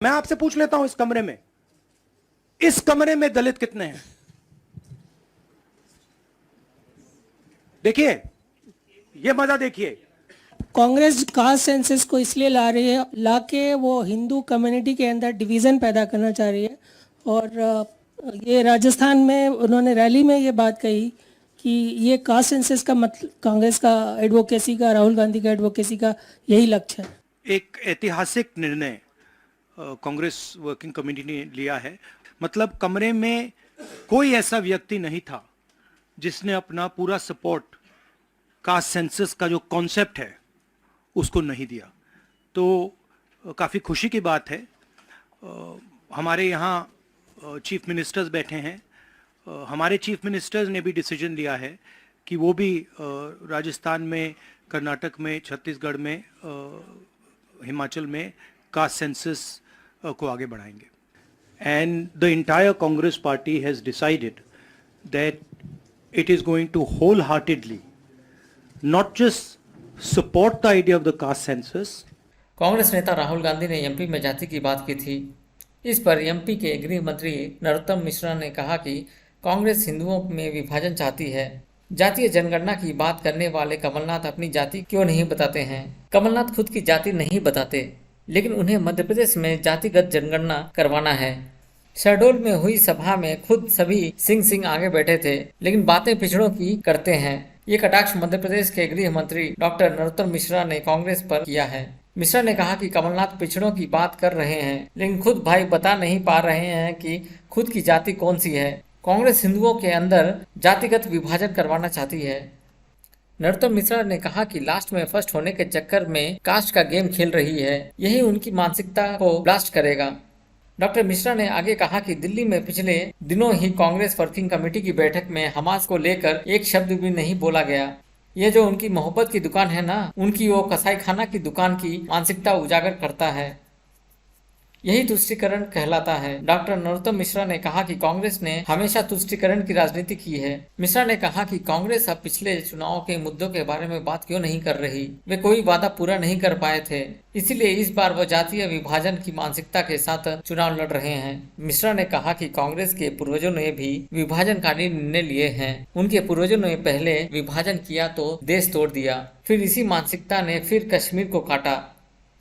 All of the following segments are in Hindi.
मैं आपसे पूछ लेता हूं, इस कमरे में दलित कितने हैं? देखिए, ये मजा देखिए। कांग्रेस कास्ट सेंसस को इसलिए ला रही है, लाके वो हिंदू कम्युनिटी के अंदर डिवीज़न पैदा करना चाह रही है। और ये राजस्थान में उन्होंने रैली में ये बात कही कि ये कास्ट सेंसस का मतलब कांग्रेस का एडवोकेसी का, राहुल गांधी का एडवोकेसी का यही लक्ष्य है। एक ऐतिहासिक निर्णय कांग्रेस वर्किंग कमेटी ने लिया है। मतलब कमरे में कोई ऐसा व्यक्ति नहीं था जिसने अपना पूरा सपोर्ट कास्ट सेंसस का जो कॉन्सेप्ट है उसको नहीं दिया। तो काफ़ी खुशी की बात है। हमारे यहाँ चीफ मिनिस्टर्स बैठे हैं। हमारे चीफ मिनिस्टर्स ने भी डिसीजन लिया है कि वो भी राजस्थान में, कर्नाटक में, छत्तीसगढ़ में, हिमाचल में कास्ट सेंसस को आगे बढ़ाएंगे। And the entire Congress party has decided that it is going to wholeheartedly not just support the idea of the caste census। Congress नेता राहुल गांधी ने एमपी में जाति की बात की थी। इस पर एमपी के गृह मंत्री नरोत्तम मिश्रा ने कहा कि कांग्रेस हिंदुओं में विभाजन चाहती है। जातीय जनगणना की बात करने वाले कमलनाथ अपनी जाति क्यों नहीं बताते हैं? कमलनाथ खुद की जाति नहीं बताते, लेकिन उन्हें मध्य प्रदेश में जातिगत जनगणना करवाना है। शहडोल में हुई सभा में खुद सभी सिंह आगे बैठे थे, लेकिन बातें पिछड़ों की करते हैं। ये कटाक्ष मध्य प्रदेश के गृह मंत्री डॉक्टर नरोत्तम मिश्रा ने कांग्रेस पर किया है। मिश्रा ने कहा कि कमलनाथ पिछड़ों की बात कर रहे हैं, लेकिन खुद भाई बता नहीं पा रहे हैं कि खुद की जाति कौन सी है। कांग्रेस हिंदुओं के अंदर जातिगत विभाजन करवाना चाहती है। नरोत्तम मिश्रा ने कहा कि लास्ट में फर्स्ट होने के चक्कर में कास्ट का गेम खेल रही है, यही उनकी मानसिकता को ब्लास्ट करेगा। डॉक्टर मिश्रा ने आगे कहा कि दिल्ली में पिछले दिनों ही कांग्रेस वर्किंग कमेटी की बैठक में हमास को लेकर एक शब्द भी नहीं बोला गया। ये जो उनकी मोहब्बत की दुकान है ना, उनकी वो कसाई खाना की दुकान की मानसिकता उजागर करता है। यही तुष्टीकरण कहलाता है। डॉक्टर नरोत्तम मिश्रा ने कहा कि कांग्रेस ने हमेशा तुष्टीकरण की राजनीति की है। मिश्रा ने कहा कि कांग्रेस अब पिछले चुनाव के मुद्दों के बारे में बात क्यों नहीं कर रही? वे कोई वादा पूरा नहीं कर पाए थे, इसीलिए इस बार वो जातीय विभाजन की मानसिकता के साथ चुनाव लड़ रहे हैं। मिश्रा ने कहा कि कांग्रेस के पूर्वजों ने भी विभाजनकारी निर्णय लिए हैं। उनके पूर्वजों ने पहले विभाजन किया तो देश तोड़ दिया, फिर इसी मानसिकता ने फिर कश्मीर को काटा,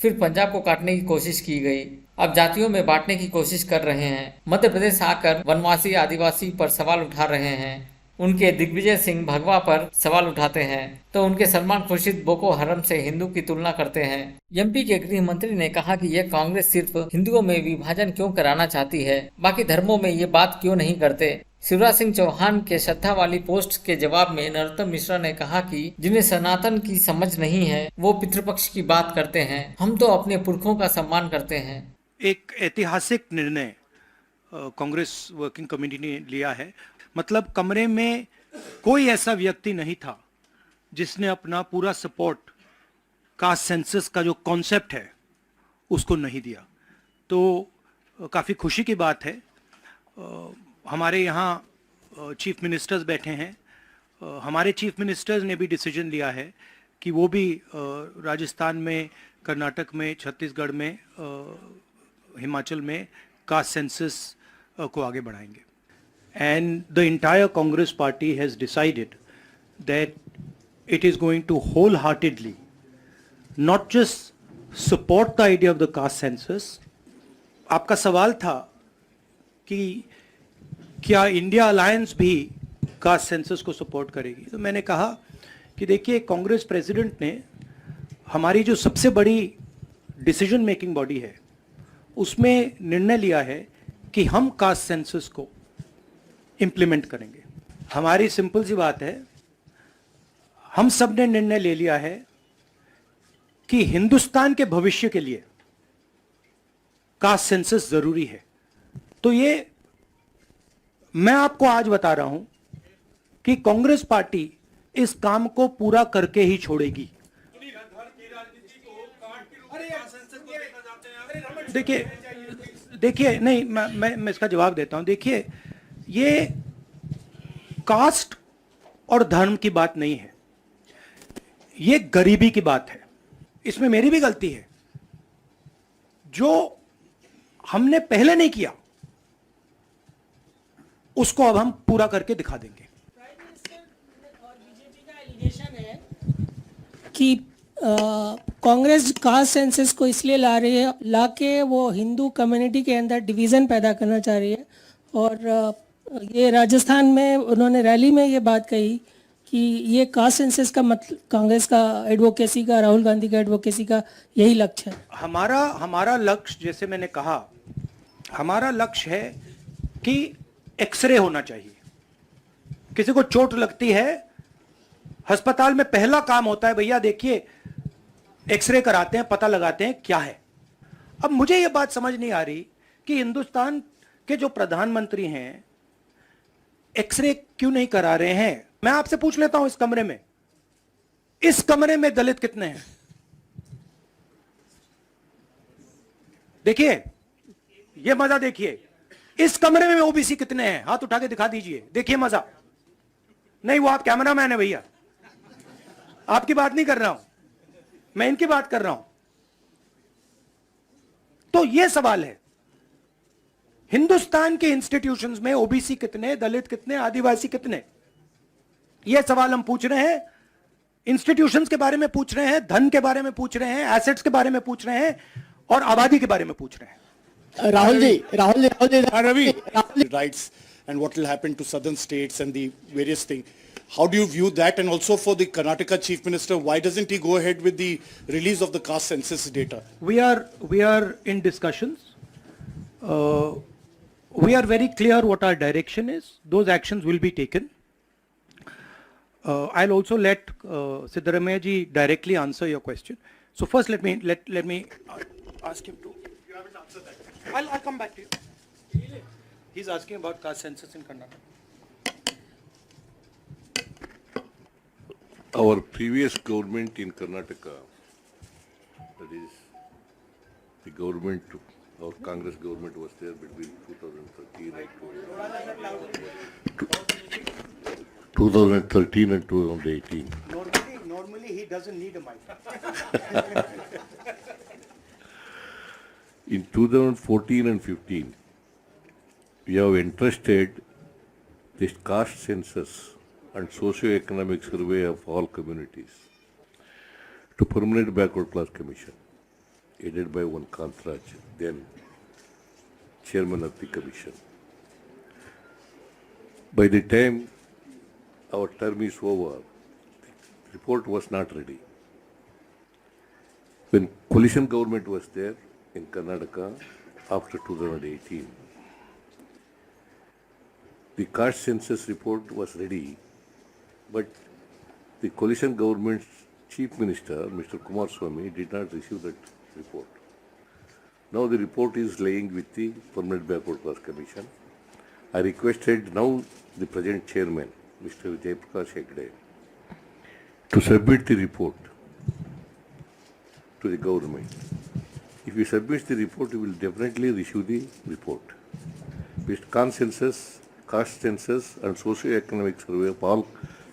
फिर पंजाब को काटने की कोशिश की गई, अब जातियों में बांटने की कोशिश कर रहे हैं। मध्य प्रदेश आकर वनवासी आदिवासी पर सवाल उठा रहे हैं, उनके दिग्विजय सिंह भगवा पर सवाल उठाते हैं, तो उनके सलमान खुर्शीद बोको हरम से हिंदू की तुलना करते हैं। एमपी के गृह मंत्री ने कहा कि यह कांग्रेस सिर्फ हिंदुओं में विभाजन क्यों कराना चाहती है, बाकी धर्मों में ये बात क्यों नहीं करते। शिवराज सिंह चौहान के श्रद्धा वाली पोस्ट के जवाब में नरोत्तम मिश्रा ने कहा कि जिन्हें सनातन की समझ नहीं है वो पितृपक्ष की बात करते हैं, हम तो अपने पुरखों का सम्मान करते हैं। एक ऐतिहासिक निर्णय कांग्रेस वर्किंग कमेटी ने लिया है। मतलब कमरे में कोई ऐसा व्यक्ति नहीं था जिसने अपना पूरा सपोर्ट कास्ट सेंसस का जो कॉन्सेप्ट है उसको नहीं दिया। तो काफ़ी खुशी की बात है। हमारे यहाँ चीफ मिनिस्टर्स बैठे हैं। हमारे चीफ मिनिस्टर्स ने भी डिसीजन लिया है कि वो भी राजस्थान में, कर्नाटक में, छत्तीसगढ़ में, हिमाचल में कास्ट सेंसस को आगे बढ़ाएंगे। And the entire Congress party has decided that it is going to wholeheartedly not just support the idea of the caste census। आपका सवाल था कि क्या इंडिया अलायंस भी कास्ट सेंसस को सपोर्ट करेगी, तो मैंने कहा कि देखिए, कांग्रेस प्रेसिडेंट ने हमारी जो सबसे बड़ी डिसीजन मेकिंग बॉडी है उसमें निर्णय लिया है कि हम कास्ट सेंसस को इम्प्लीमेंट करेंगे। हमारी सिंपल सी बात है, हम सब ने निर्णय ले लिया है कि हिंदुस्तान के भविष्य के लिए कास्ट सेंसस जरूरी है। तो ये मैं आपको आज बता रहा हूं कि कांग्रेस पार्टी इस काम को पूरा करके ही छोड़ेगी। देखिए नहीं, मैं इसका जवाब देता हूं। देखिए, ये कास्ट और धर्म की बात नहीं है, ये गरीबी की बात है। इसमें मेरी भी गलती है। जो हमने पहले नहीं किया, उसको अब हम पूरा करके दिखा देंगे। कि कांग्रेस कास्ट सेंसस को इसलिए ला रही है, लाके वो हिंदू कम्युनिटी के अंदर डिवीज़न पैदा करना चाह रही है। और ये राजस्थान में उन्होंने रैली में ये बात कही कि ये कास्ट सेंसस का मतलब कांग्रेस का एडवोकेसी का, राहुल गांधी का एडवोकेसी का यही लक्ष्य है। हमारा लक्ष्य, जैसे मैंने कहा, हमारा लक्ष्य है कि एक्सरे होना चाहिए। किसी को चोट लगती है, अस्पताल में पहला काम होता है, भैया देखिए एक्सरे कराते हैं, पता लगाते हैं क्या है। अब मुझे यह बात समझ नहीं आ रही कि हिंदुस्तान के जो प्रधानमंत्री हैं एक्सरे क्यों नहीं करा रहे हैं। मैं आपसे पूछ लेता हूं, इस कमरे में दलित कितने हैं? देखिए, यह मजा देखिए, इस कमरे में ओबीसी कितने हैं? हाथ उठा के दिखा दीजिए, देखिए मजा। नहीं, वो आप कैमरामैन है भैया, आपकी बात नहीं कर रहा हूं मैं, इनकी बात कर रहा हूं। तो यह सवाल है, हिंदुस्तान के इंस्टीट्यूशंस में ओबीसी कितने, दलित कितने, आदिवासी कितने? यह सवाल हम पूछ रहे हैं। इंस्टीट्यूशंस के बारे में पूछ रहे हैं, धन के बारे में पूछ रहे हैं, एसेट्स के बारे में पूछ रहे हैं, और आबादी के बारे में पूछ रहे हैं। Ravi, rights and what will happen to southern states and the various things. How do you view that? And also for the Karnataka Chief Minister, why doesn't he go ahead with the release of the caste census data? We are in discussions. We are very clear what our direction is. Those actions will be taken. I'll also let Siddaramaiah ji directly answer your question. So first let me ask him to. You haven't answered that. I'll come back to you. He's asking about caste census in Karnataka. Our previous government in Karnataka, that is, the government, our Congress government was there between 2013 and 2018. Normally he doesn't need a mic. In 2014 and 15, we have entrusted this caste census and socio-economic survey of all communities to Permanent Backward Class Commission, headed by one Kantraj, then chairman of the commission. By the time our term is over, the report was not ready. When coalition government was there in Karnataka after 2018, the caste census report was ready, but the coalition government's chief minister, Mr. Kumaraswamy, did not receive that report. Now the report is lying with the Permanent Backward Class Commission. I requested now the present chairman, Mr. Jayaprakash Hegde, to submit the report to the government. If he submits the report, he will definitely issue the report. With consensus, caste census and socio-economic survey of all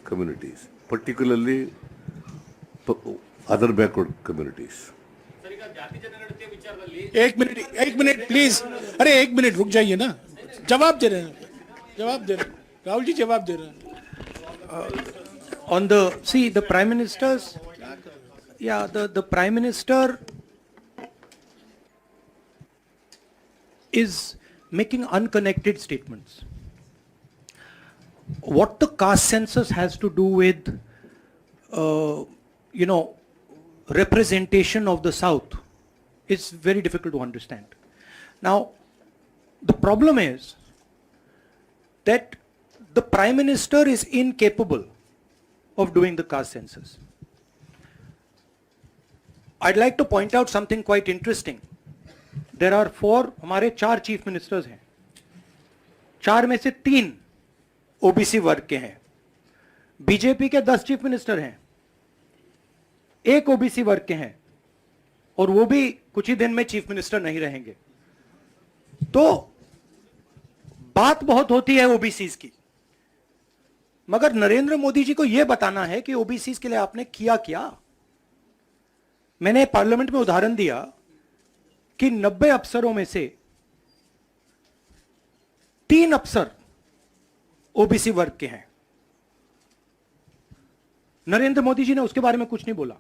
communities, particularly other backward communities. एक मिनट प्लीज. अरे एक मिनट रुक जाइए ना. जवाब दे रहे हैं. राहुल जी जवाब दे रहे हैं. On the Prime Minister's, the Prime Minister is making unconnected statements. What the caste census has to do with, representation of the South is very difficult to understand. Now, the problem is that the Prime Minister is incapable of doing the caste census. I'd like to point out something quite interesting. There are हमारे 4 चीफ मिनिस्टर्स हैं. 4 में से 3 ओबीसी वर्ग के हैं. बीजेपी के 10 चीफ मिनिस्टर हैं, 1 ओबीसी वर्ग के हैं, और वो भी कुछ ही दिन में चीफ मिनिस्टर नहीं रहेंगे. तो बात बहुत होती है ओबीसीज की, मगर नरेंद्र मोदी जी को यह बताना है कि ओबीसीज के लिए आपने किया क्या. मैंने पार्लियामेंट में उदाहरण दिया कि 90 अफसरों में से 3 अफसर ओबीसी वर्ग के हैं। नरेंद्र मोदी जी ने उसके बारे में कुछ नहीं बोला।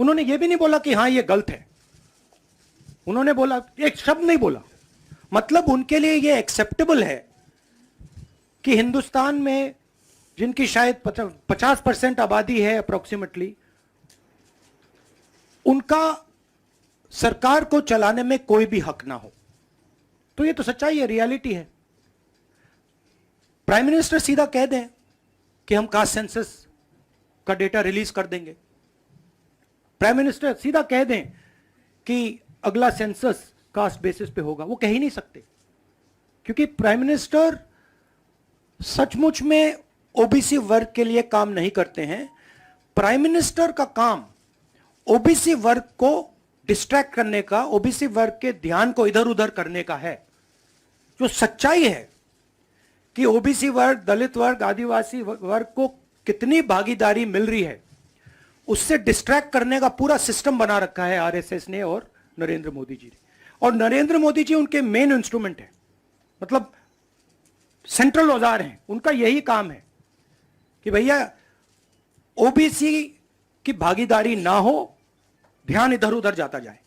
उन्होंने यह भी नहीं बोला कि हां ये गलत है, उन्होंने बोला, एक शब्द नहीं बोला। मतलब उनके लिए यह एक्सेप्टेबल है कि हिंदुस्तान में जिनकी शायद 50% आबादी है अप्रोक्सीमेटली, उनका सरकार को चलाने में कोई भी हक ना हो। तो ये तो सच्चाई है, रियलिटी है। प्राइम मिनिस्टर सीधा कह दें कि हम कास्ट सेंसस का डेटा रिलीज कर देंगे। प्राइम मिनिस्टर सीधा कह दें कि अगला सेंसस कास्ट बेसिस पे होगा, वो कह ही नहीं सकते, क्योंकि प्राइम मिनिस्टर सचमुच में ओबीसी वर्ग के लिए काम नहीं करते हैं। प्राइम मिनिस्टर का काम ओबीसी वर्ग को डिस्ट्रैक्ट करने का, ओबीसी वर्ग के ध्यान को इधर उधर करने का है। जो सच्चाई है कि ओबीसी वर्ग, दलित वर्ग, आदिवासी वर्ग को कितनी भागीदारी मिल रही है, उससे डिस्ट्रैक्ट करने का पूरा सिस्टम बना रखा है आरएसएस ने और नरेंद्र मोदी जी ने। और नरेंद्र मोदी जी उनके मेन इंस्ट्रूमेंट है, मतलब सेंट्रल औजार हैं। उनका यही काम है कि भैया ओबीसी की भागीदारी ना हो, ध्यान इधर उधर जाता जाए।